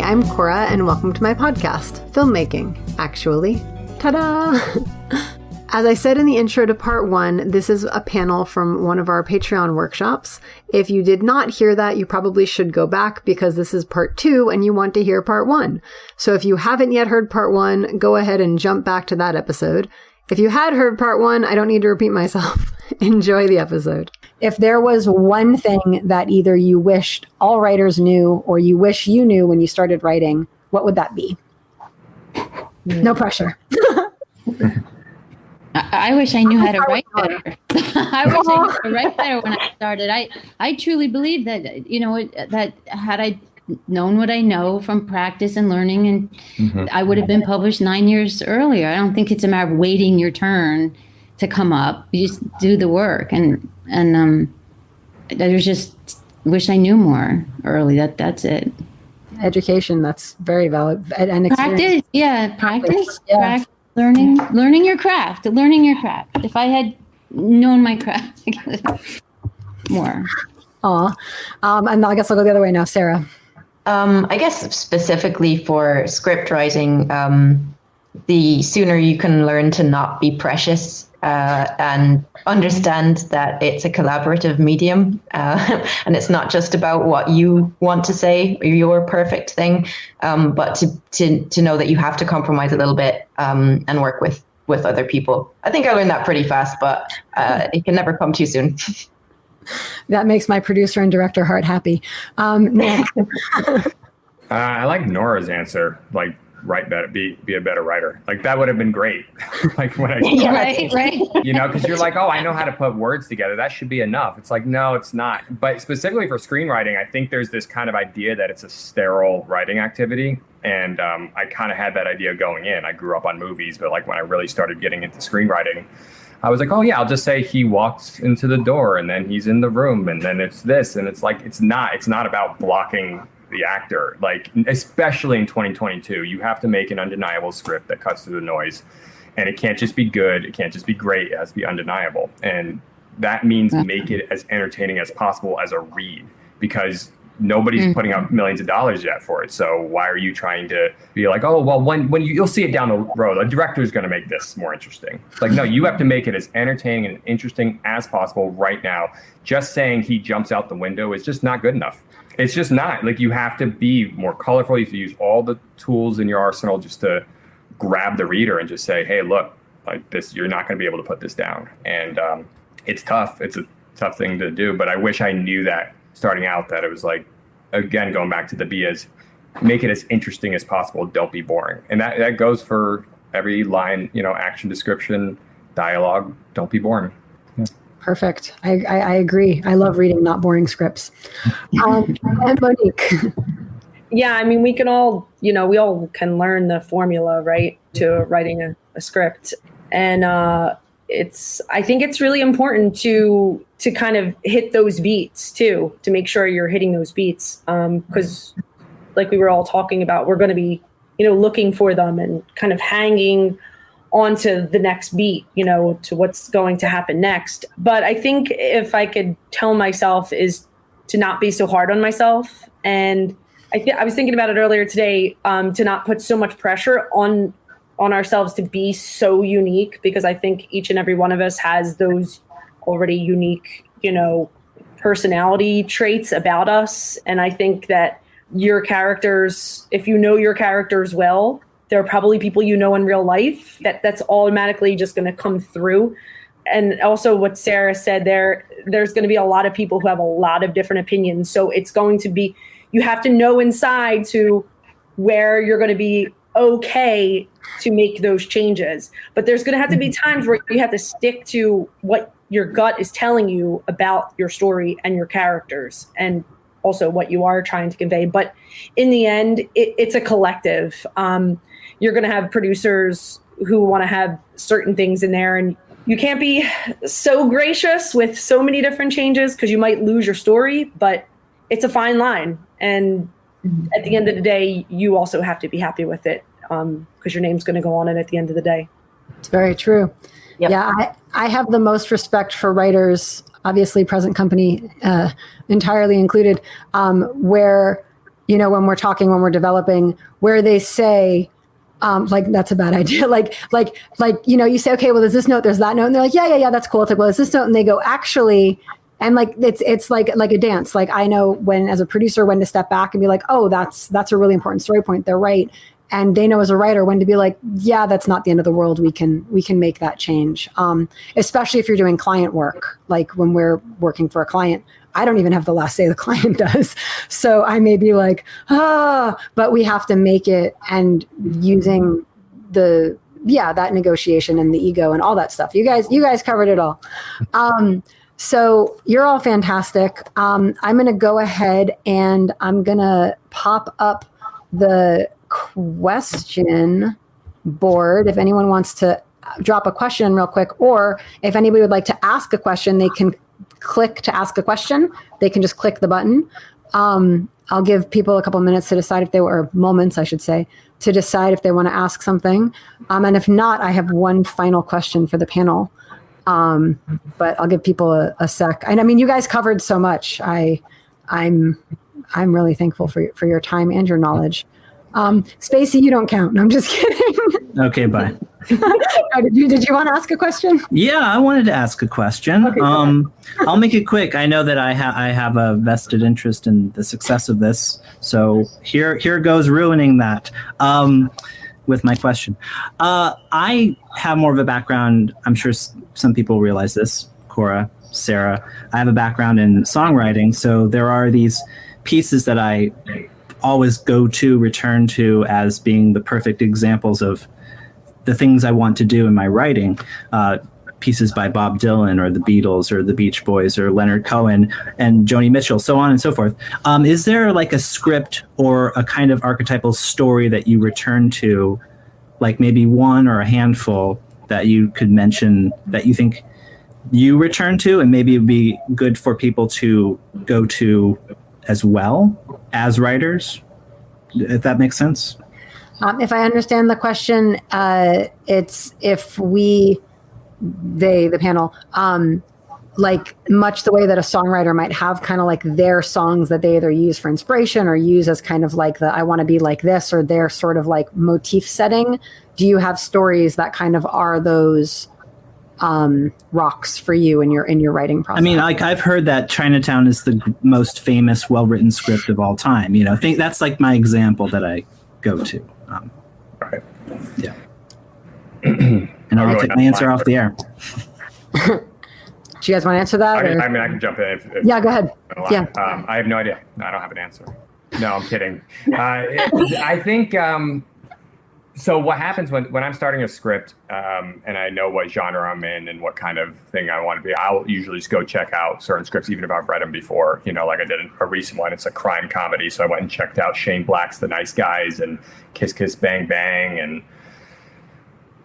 I'm Cora, and welcome to my podcast, Filmmaking, Actually. Ta-da! As I said in the intro to part 1, this is a panel from one of our Patreon workshops. If you did not hear that, you probably should go back because this is part 2 and you want to hear part 1. So if you haven't yet heard part 1, go ahead and jump back to that episode. If you had heard part 1, I don't need to repeat myself. Enjoy the episode. If there was one thing that either you wished all writers knew or you wish you knew when you started writing, what would that be? No pressure. I wish I knew how to write better. I wish I knew how to write better when I started. I truly believe that, that had I known what I know from practice and learning, and I would have been published 9 years earlier. I don't think it's a matter of waiting your turn to come up. You just do the work, and I was just wish I knew more early. That's it. Education, that's very valid. And practice, practice. Learning your craft. If I had known my craft more. And I guess I'll go the other way now, Sarah. I guess specifically for script writing, the sooner you can learn to not be precious and understand that it's a collaborative medium, and it's not just about what you want to say or your perfect thing, but to know that you have to compromise a little bit and work with other people. I think I learned that pretty fast, but it can never come too soon. That makes my producer and director heart happy. I like Nora's answer. Like, write better, be a better writer. Like, that would have been great. Like when I right. Because you're like, oh, I know how to put words together. That should be enough. It's like, no, it's not. But specifically for screenwriting, I think there's this kind of idea that it's a sterile writing activity. And I kind of had that idea going in. I grew up on movies, but like when I really started getting into screenwriting, I was like, oh yeah, I'll just say he walks into the door and then he's in the room and then it's this. And it's like, it's not about blocking the actor. Like, especially in 2022, you have to make an undeniable script that cuts through the noise. And it can't just be good. It can't just be great. It has to be undeniable. And that means make it as entertaining as possible as a read, because nobody's putting up millions of dollars yet for it. So why are you trying to be like, oh, well, when you'll see it down the road, a director is going to make this more interesting. Like, no, you have to make it as entertaining and interesting as possible right now. Just saying he jumps out the window is just not good enough. It's just not. Like, you have to be more colorful. You have to use all the tools in your arsenal just to grab the reader and just say, hey, look, like this, you're not going to be able to put this down. And it's tough. It's a tough thing to do. But I wish I knew that starting out, that it was like, again, going back to the make it as interesting as possible. Don't be boring. And that goes for every line, action description, dialogue. Don't be boring. Yeah. Perfect. I agree. I love reading not boring scripts. And Monique. Yeah, I mean, we can all, we all can learn the formula, right, to writing a script. And I think it's really important to kind of hit those beats too, to make sure you're hitting those beats. Because like we were all talking about, we're going to be, looking for them and kind of hanging onto the next beat, to what's going to happen next. But I think if I could tell myself is to not be so hard on myself. And I was thinking about it earlier today, to not put so much pressure on ourselves to be so unique, because I think each and every one of us has those already unique, personality traits about us. And I think that your characters, if you know your characters well, there are probably people in real life that's automatically just going to come through. And also what Sarah said there's going to be a lot of people who have a lot of different opinions. So it's going to be, you have to know inside to where you're going to be okay to make those changes. But there's going to have to be times where you have to stick to what your gut is telling you about your story and your characters and also what you are trying to convey. But in the end, it's a collective. You're going to have producers who want to have certain things in there, and you can't be so gracious with so many different changes because you might lose your story, but it's a fine line. And at the end of the day, you also have to be happy with it, because your name's going to go on it at the end of the day. It's very true. Yep. Yeah, I have the most respect for writers, obviously present company entirely included, where when we're developing, where they say, like, that's a bad idea. Like, you say, okay, well, there's this note, there's that note. And they're like, yeah, that's cool. It's like, well, there's this note. And they go, actually, and like, it's like a dance. Like, I know when, as a producer, when to step back and be like, oh, that's a really important story point. They're right. And they know as a writer when to be like, yeah, that's not the end of the world. We can make that change. Especially if you're doing client work, like when we're working for a client, I don't even have the last say, the client does. So I may be like, but we have to make it, and using that negotiation and the ego and all that stuff. You guys covered it all. So you're all fantastic. I'm going to go ahead and I'm going to pop up the question board. If anyone wants to drop a question real quick, or if anybody would like to ask a question, they can click to ask a question. They can just click the button. I'll give people a couple minutes to decide if they were, moments, I should say, to decide if they want to ask something. And if not, I have one final question for the panel. But I'll give people a sec. And I mean, you guys covered so much. I'm really thankful for your time and your knowledge. Spacey, you don't count. No, I'm just kidding. Okay, bye. Did you want to ask a question? Yeah, I wanted to ask a question. Okay, I'll make it quick. I know that I have a vested interest in the success of this, so here goes ruining that with my question. I have more of a background. I'm sure some people realize this. Cora, Sarah, I have a background in songwriting, so there are these pieces that I always return to as being the perfect examples of the things I want to do in my writing. Pieces by Bob Dylan or the Beatles or the Beach Boys or Leonard Cohen and Joni Mitchell, so on and so forth. Is there like a script or a kind of archetypal story that you return to, like maybe one or a handful that you could mention that you think you return to, and maybe it'd be good for people to go to as well as writers, if that makes sense? If I understand the question, it's if the panel, like much the way that a songwriter might have kind of like their songs that they either use for inspiration or use as kind of like I want to be like this, or their sort of like motif setting. Do you have stories that kind of are those rocks for you in your writing process? I mean, like I've heard that Chinatown is the most famous, well-written script of all time. I think that's like my example that I go to. Right. Yeah. And I'll take my answer off the air. Do you guys want to answer that? I mean, I can jump in. If yeah, go ahead. Yeah. I have no idea. I don't have an answer. No, I'm kidding. I think. So what happens when I'm starting a script and I know what genre I'm in and what kind of thing I want to be, I'll usually just go check out certain scripts, even if I've read them before. Like I did a recent one. It's a crime comedy. So I went and checked out Shane Black's The Nice Guys and Kiss Kiss Bang Bang and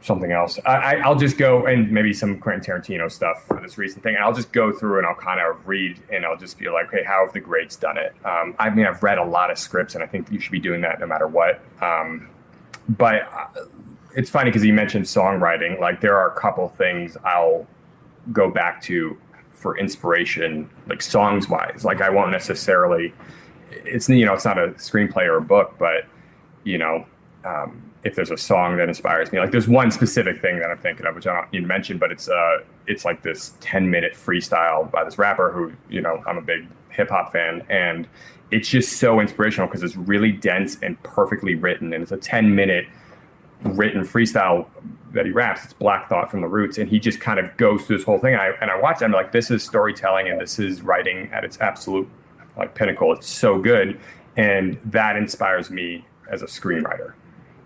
something else. I'll just go, and maybe some Quentin Tarantino stuff for this recent thing. And I'll just go through and I'll kind of read and I'll just be like, okay, how have the greats done it? I mean, I've read a lot of scripts and I think you should be doing that no matter what. But it's funny because you mentioned songwriting. Like there are a couple things I'll go back to for inspiration, like songs wise. Like I won't necessarily, it's not a screenplay or a book, but if there's a song that inspires me, like there's one specific thing that I'm thinking of, which I don't need to mention, but it's like this 10-minute freestyle by this rapper who, I'm a big hip hop fan, and it's just so inspirational because it's really dense and perfectly written. And it's a 10-minute written freestyle that he raps. It's Black Thought from the Roots. And he just kind of goes through this whole thing. And I watched it. I'm like, this is storytelling and this is writing at its absolute like pinnacle. It's so good. And that inspires me as a screenwriter.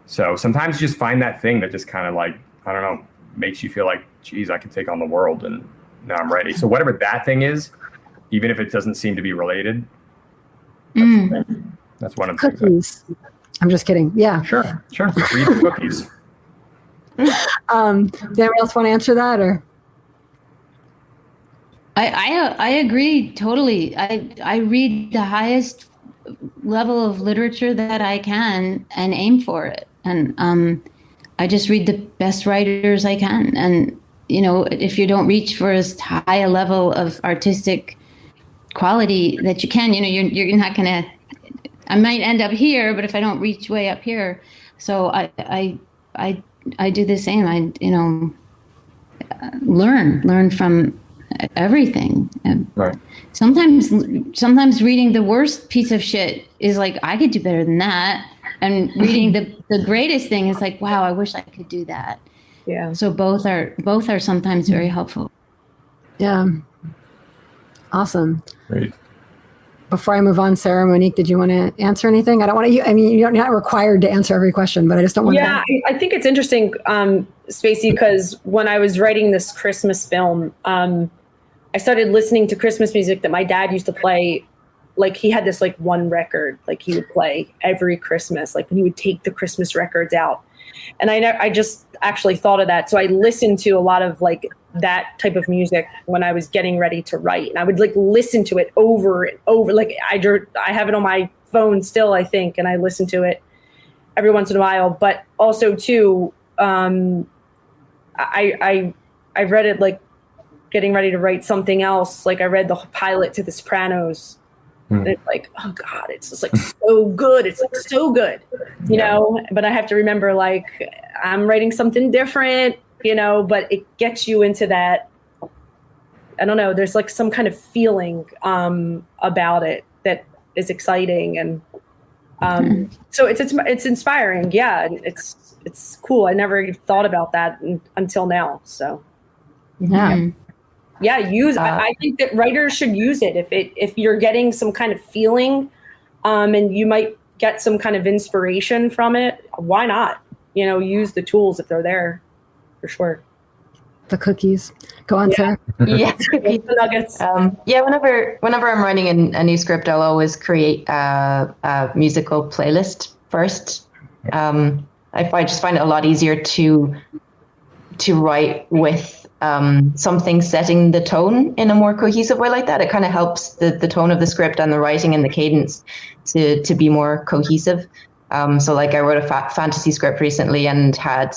So sometimes you just find that thing that just kind of like, I don't know, makes you feel like, geez, I can take on the world and now I'm ready. So whatever that thing is, even if it doesn't seem to be related, that's one of the cookies. I'm just kidding. Yeah. Sure. Read the cookies. Does anyone else want to answer that, or? I agree totally. I read the highest level of literature that I can and aim for it, and I just read the best writers I can. And if you don't reach for as high a level of artistic quality that you can, you're not going to I might end up here, but if I don't reach way up here, so I do the same. I learn from everything. Right. Sometimes reading the worst piece of shit is like, I could do better than that. And reading the greatest thing is like, wow, I wish I could do that. Yeah. So both are sometimes very helpful. Yeah. Awesome. Great. Before I move on, Sarah, Monique, did you want to answer anything? I don't want to, I mean, you're not required to answer every question, but I just don't want to. I think it's interesting, Spacey, because when I was writing this Christmas film, I started listening to Christmas music that my dad used to play. Like he had this like one record, like he would play every Christmas, like when he would take the Christmas records out. And I just actually thought of that. So I listened to a lot of like that type of music when I was getting ready to write. And I would like listen to it over and over. Like I have it on my phone still, I think, and I listen to it every once in a while. But also too, I read it like getting ready to write something else. Like I read the pilot to The Sopranos. And it's like, oh God, it's just like so good. It's like so good, you know, but I have to remember like I'm writing something different, you know, but it gets you into that. I don't know. There's like some kind of feeling about it that is exciting. And so it's inspiring. Yeah. It's cool. I never thought about that until now. So Yeah. Yeah, I think that writers should use it if you're getting some kind of feeling, and you might get some kind of inspiration from it. Why not? You know, use the tools if they're there, for sure. The cookies. Go on, Sarah. Yeah, the nuggets. Whenever I'm writing a new script, I'll always create a musical playlist first. I just find it a lot easier to write with something setting the tone in a more cohesive way like that. It kind of helps the tone of the script and the writing and the cadence to be more cohesive. So like I wrote a fantasy script recently and had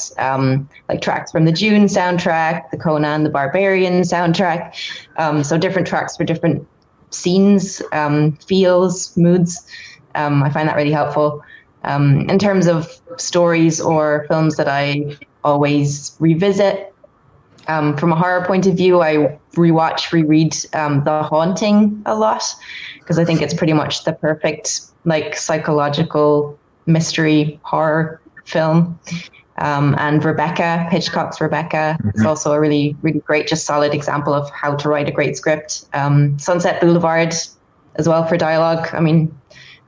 like tracks from the Dune soundtrack, the Conan the Barbarian soundtrack. So different tracks for different scenes, feels, moods. I find that really helpful. In terms of stories or films that I always revisit, from a horror point of view, I reread The Haunting a lot because I think it's pretty much the perfect like psychological mystery horror film. And Rebecca, Hitchcock's Rebecca, is also a really, really great, just solid example of how to write a great script. Sunset Boulevard as well for dialogue. I mean,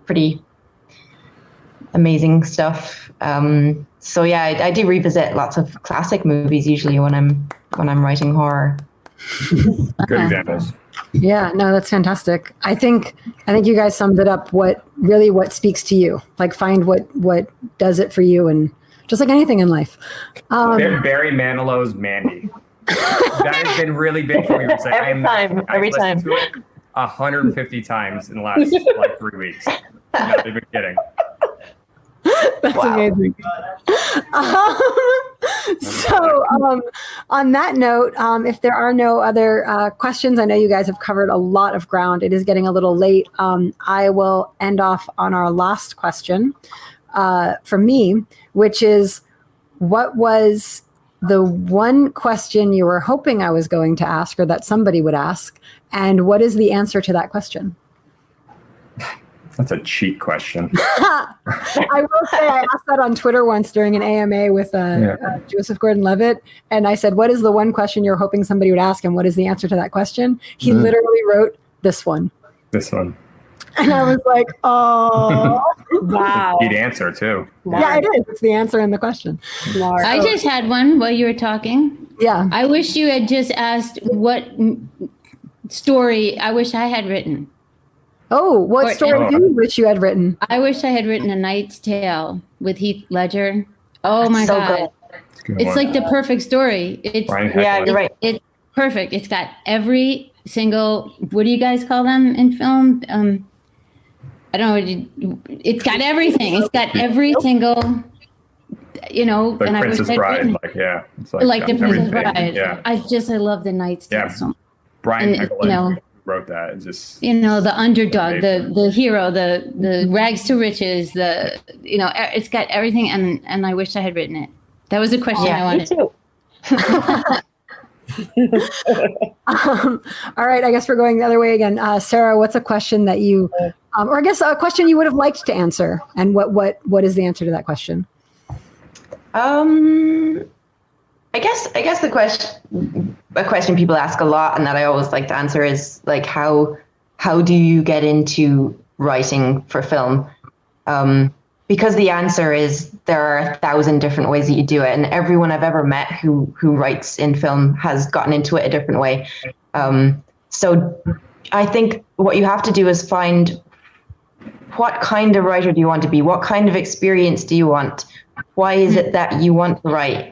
pretty amazing stuff. So yeah, I do revisit lots of classic movies usually when I'm writing horror. Good examples. Yeah, no, that's fantastic. I think you guys summed it up. What speaks to you? Like find what does it for you, and just like anything in life. Barry Manilow's Mandy. That has been really big for me. Every time. To it 150 times in the last like 3 weeks. Not even kidding. That's amazing. So on that note, if there are no other questions, I know you guys have covered a lot of ground. It is getting a little late. I will end off on our last question from me, which is, what was the one question you were hoping I was going to ask or that somebody would ask? And what is the answer to that question? That's a cheat question. I will say I asked that on Twitter once during an AMA with Joseph Gordon-Levitt. And I said, what is the one question you're hoping somebody would ask? And what is the answer to that question? He literally wrote this one. This one. And I was like, oh. Wow. He'd answer too. Yeah, it is. It's the answer in the question. I just had one while you were talking. Yeah. I wish you had just asked what story I wish I had written. Oh, what story do you wish you had written? I wish I had written A Knight's Tale with Heath Ledger. Oh my God. It's like the perfect story. You're right. It's perfect. It's got every single, what do you guys call them in film? I don't know. It's got everything. It's got every single, you know. Like and Princess Bride. It's like the Princess Bride. Yeah. I love The Knight's Tale so much. Brian and, you know, wrote that. It's just the underdog, the hero, the rags to riches, it's got everything. And I wish I had written it. That was a question I wanted. Me too. All right, I guess we're going the other way again. Sarah, what's a question that you, or I guess a question you would have liked to answer, and what is the answer to that question? I guess a question people ask a lot, and that I always like to answer is like, how do you get into writing for film? Because the answer is there are 1,000 different ways that you do it, and everyone I've ever met who writes in film has gotten into it a different way. So I think what you have to do is find what kind of writer do you want to be? What kind of experience do you want? Why is it that you want to write?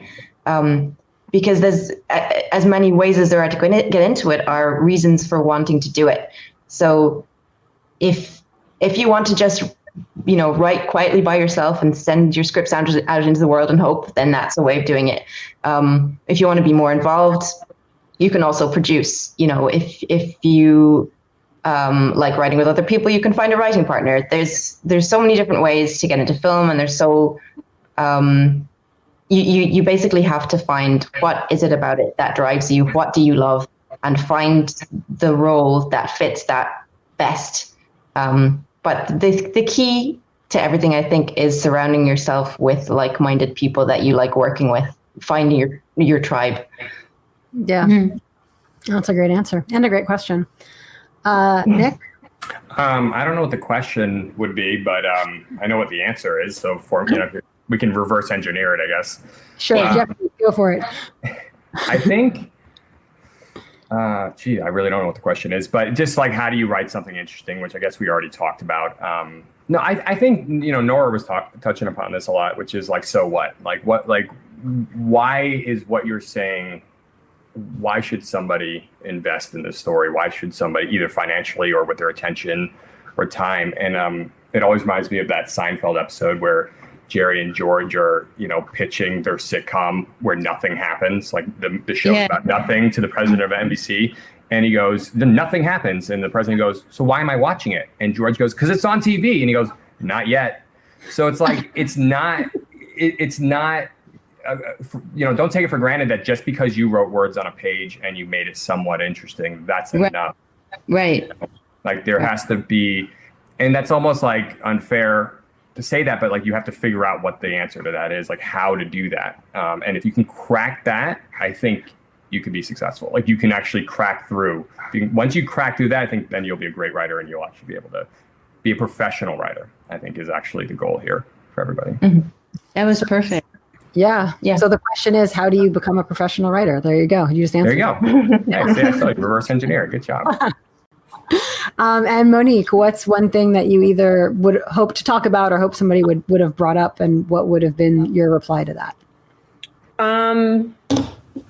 Because there's as many ways as there are to get into it are reasons for wanting to do it. So if you want to just write quietly by yourself and send your scripts out into the world and hope, then that's a way of doing it. If you want to be more involved, you can also produce. If you like writing with other people, you can find a writing partner. There's so many different ways to get into film, and there's so you basically have to find what is it about it that drives you, what do you love, and find the role that fits that best. But the key to everything, I think, is surrounding yourself with like-minded people that you like working with, finding your tribe. Yeah, That's a great answer and a great question. Nick? I don't know what the question would be, but I know what the answer is. So we can reverse engineer it, I guess. Sure, Jeff, go for it. I think, I really don't know what the question is, but just like, how do you write something interesting, which I guess we already talked about. No, I think, Nora was touching upon this a lot, which is like, so what? Why is what you're saying, why should somebody invest in this story? Why should somebody, either financially or with their attention or time? And it always reminds me of that Seinfeld episode where Jerry and George are, pitching their sitcom where nothing happens, like the show's about nothing, to the president of NBC. And he goes, then nothing happens. And the president goes, so why am I watching it? And George goes, because it's on TV. And he goes, not yet. So it's like, it's not, don't take it for granted that just because you wrote words on a page and you made it somewhat interesting, that's enough. Right. Like there has to be, and that's almost like unfair to say that, but like you have to figure out what the answer to that is, like how to do that. And if you can crack that, I think you can be successful. Like you can actually crack through. Once you crack through that, I think then you'll be a great writer and you'll actually be able to be a professional writer, I think is actually the goal here for everybody. Mm-hmm. That was perfect. Yeah. So the question is, how do you become a professional writer? There you go. You just answered. There you go. Yeah, so reverse engineer. Good job. And Monique, what's one thing that you either would hope to talk about or hope somebody would have brought up, and what would have been your reply to that?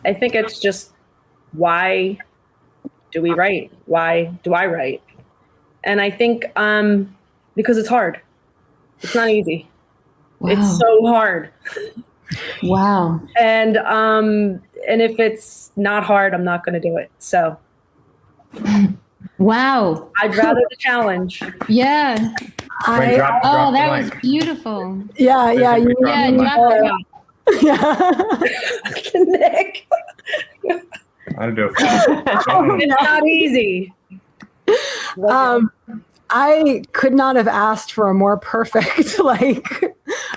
I think it's just, why do we write? Why do I write? And I think because it's hard. It's not easy. Wow. It's so hard. Wow. And if it's not hard, I'm not going to do it. So. Wow. I'd rather the challenge. Yeah. Drop that the was mic. beautiful. Yeah. Drop the mic. Yeah. Nick. I'll do it. It's not easy. I could not have asked for a more perfect,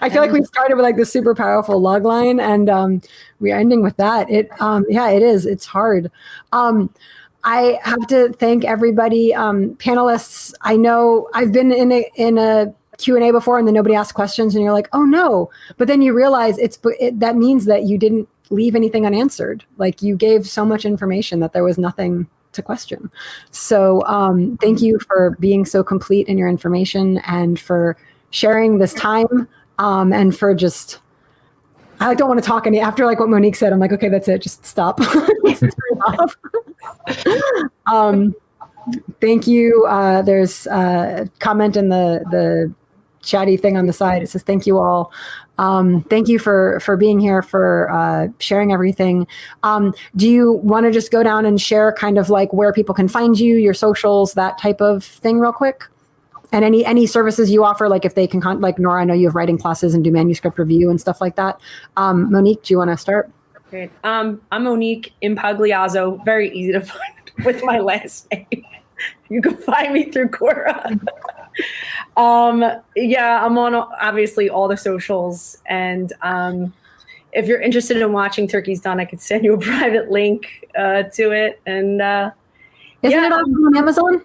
I feel like we started with this super powerful log line, and we're ending with that. It is. It's hard. I have to thank everybody, panelists. I know I've been in a Q&A before, and then nobody asked questions, and you're like, oh no. But then you realize that means that you didn't leave anything unanswered. Like, you gave so much information that there was nothing to question. So thank you for being so complete in your information, and for sharing this time, and for just, I don't want to talk any after what Monique said. I'm like, okay, that's it. Just stop. Thank you. There's a comment in the chatty thing on the side. It says, thank you all. Thank you for being here, for sharing everything. Do you want to just go down and share kind of like where people can find you, your socials, that type of thing real quick? And any services you offer, like if they can, like Nora, I know you have writing classes and do manuscript review and stuff like that. Monique, do you want to start? Great. I'm Monique Impagliazzo. Very easy to find with my last name. You can find me through Quora. Yeah, I'm on obviously all the socials. And if you're interested in watching Turkey's Done, I could send you a private link to it. And Isn't it on Amazon?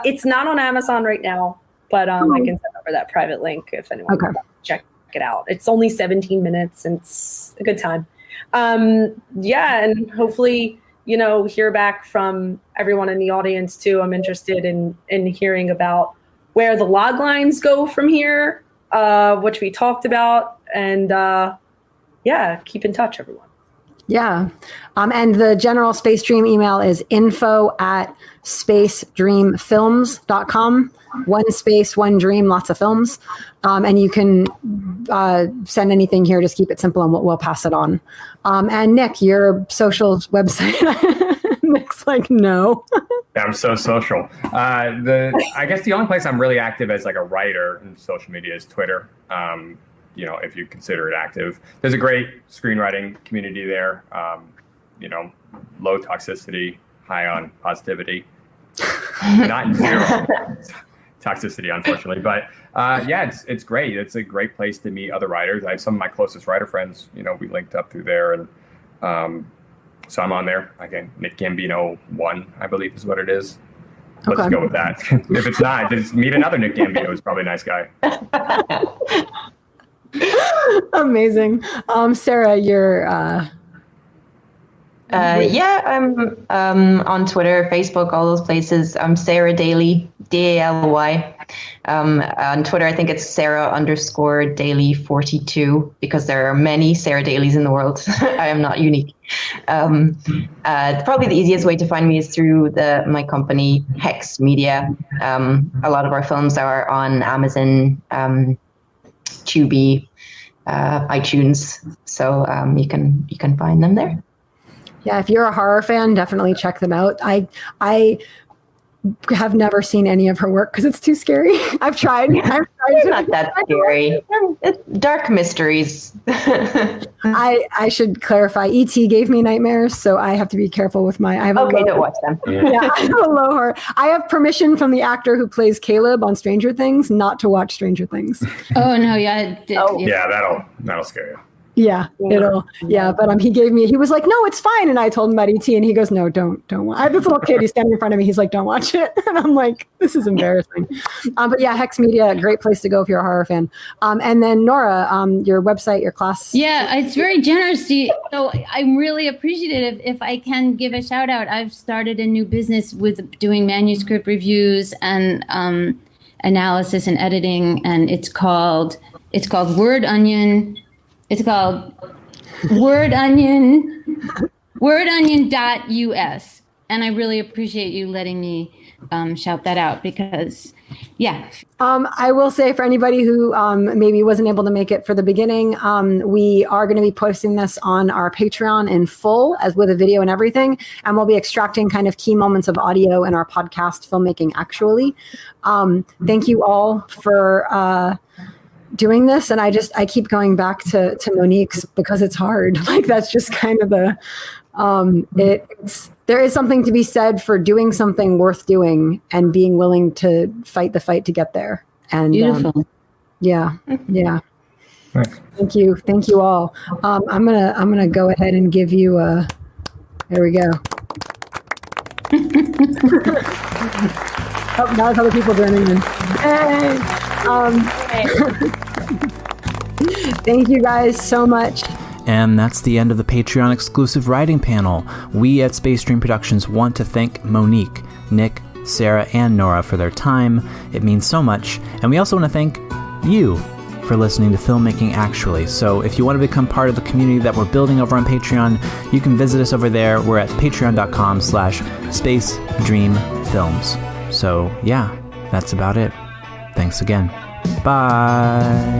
It's not on Amazon right now, but I can send over that private link if anyone wants to check it out. It's only 17 minutes and it's a good time. Yeah, and hopefully, hear back from everyone in the audience too. I'm interested in hearing about where the log lines go from here, which we talked about, and yeah, keep in touch, everyone. Yeah. And the general Space Dream email is info@spacedreamfilms.com. One space, one dream, lots of films. And you can send anything here. Just keep it simple and we'll pass it on. And Nick, your social website. Nick's like, no. Yeah, I'm so social. I guess the only place I'm really active as like a writer in social media is Twitter. If you consider it active. There's a great screenwriting community there. Low toxicity, high on positivity. Not zero toxicity, unfortunately. But yeah, it's great. It's a great place to meet other writers. I have some of my closest writer friends, we linked up through there. And so I'm on there. Again, Nick Gambino 1, I believe is what it is. Let's go with that. If it's not, just meet another Nick Gambino who's probably a nice guy. Amazing. Sarah, you're yeah, I'm on Twitter, Facebook, all those places. I'm Sarah Daly, Daly. On Twitter, I think it's Sarah_Daly42 because there are many Sarah Dalys in the world. I am not unique. Probably the easiest way to find me is through my company, Hex Media. A lot of our films are on Amazon, Tubi, iTunes, so you can find them there. Yeah, if you're a horror fan, definitely check them out. I have never seen any of her work because it's too scary. I've tried. It's not that scary. It's dark mysteries. I should clarify. E.T. gave me nightmares, so I have to be careful with my. Don't watch them. Yeah, I have a low horror. I have permission from the actor who plays Caleb on Stranger Things not to watch Stranger Things. Oh no, yeah. Yeah, that'll scare you. Yeah, but he was like, no, it's fine. And I told him about E.T. and he goes, no, don't watch. I have this little kid, he's standing in front of me. He's like, don't watch it. And I'm like, this is embarrassing. But yeah, Hex Media, great place to go if you're a horror fan. And then Nora, your website, your class. Yeah, it's very generous. So I'm really appreciative if I can give a shout out. I've started a new business with doing manuscript reviews and analysis and editing. And it's called Word Onion. It's called wordonion.us. And I really appreciate you letting me shout that out because, yeah. I will say for anybody who maybe wasn't able to make it for the beginning, we are going to be posting this on our Patreon in full as with a video and everything. And we'll be extracting kind of key moments of audio in our podcast, Filmmaking Actually. Thank you all for doing this, and I keep going back to Monique's because it's hard. Like that's just kind of the there is something to be said for doing something worth doing and being willing to fight the fight to get there. And beautiful. Yeah. Thank you all. I'm gonna go ahead and give you a. There we go. Oh, now there's other people joining in. Hey. Thank you guys so much. And that's the end of the Patreon exclusive writing panel. We at Space Dream Productions want to thank Monique, Nick, Sarah, and Nora for their time. It means so much. And we also want to thank you for listening to Filmmaking Actually. So if you want to become part of the community that we're building over on Patreon, you can visit us over there. We're at patreon.com/Space Dream Films. So yeah, that's about it. Thanks again. Bye.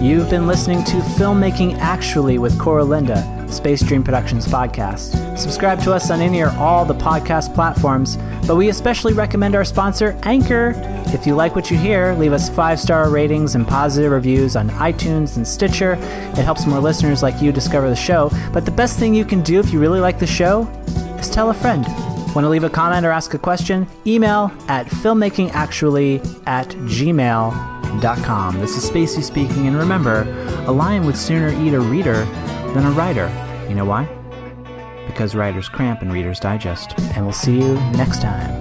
You've been listening to Filmmaking Actually with Cora Linda, Space Dream Productions podcast. Subscribe to us on any or all the podcast platforms, but we especially recommend our sponsor, Anchor. If you like what you hear, leave us 5-star ratings and positive reviews on iTunes and Stitcher. It helps more listeners like you discover the show. But the best thing you can do if you really like the show is tell a friend. Want to leave a comment or ask a question? Email at filmmakingactually@gmail.com. This is Spacey speaking, and remember, a lion would sooner eat a reader than a writer. You know why? Because writers cramp and readers digest. And we'll see you next time.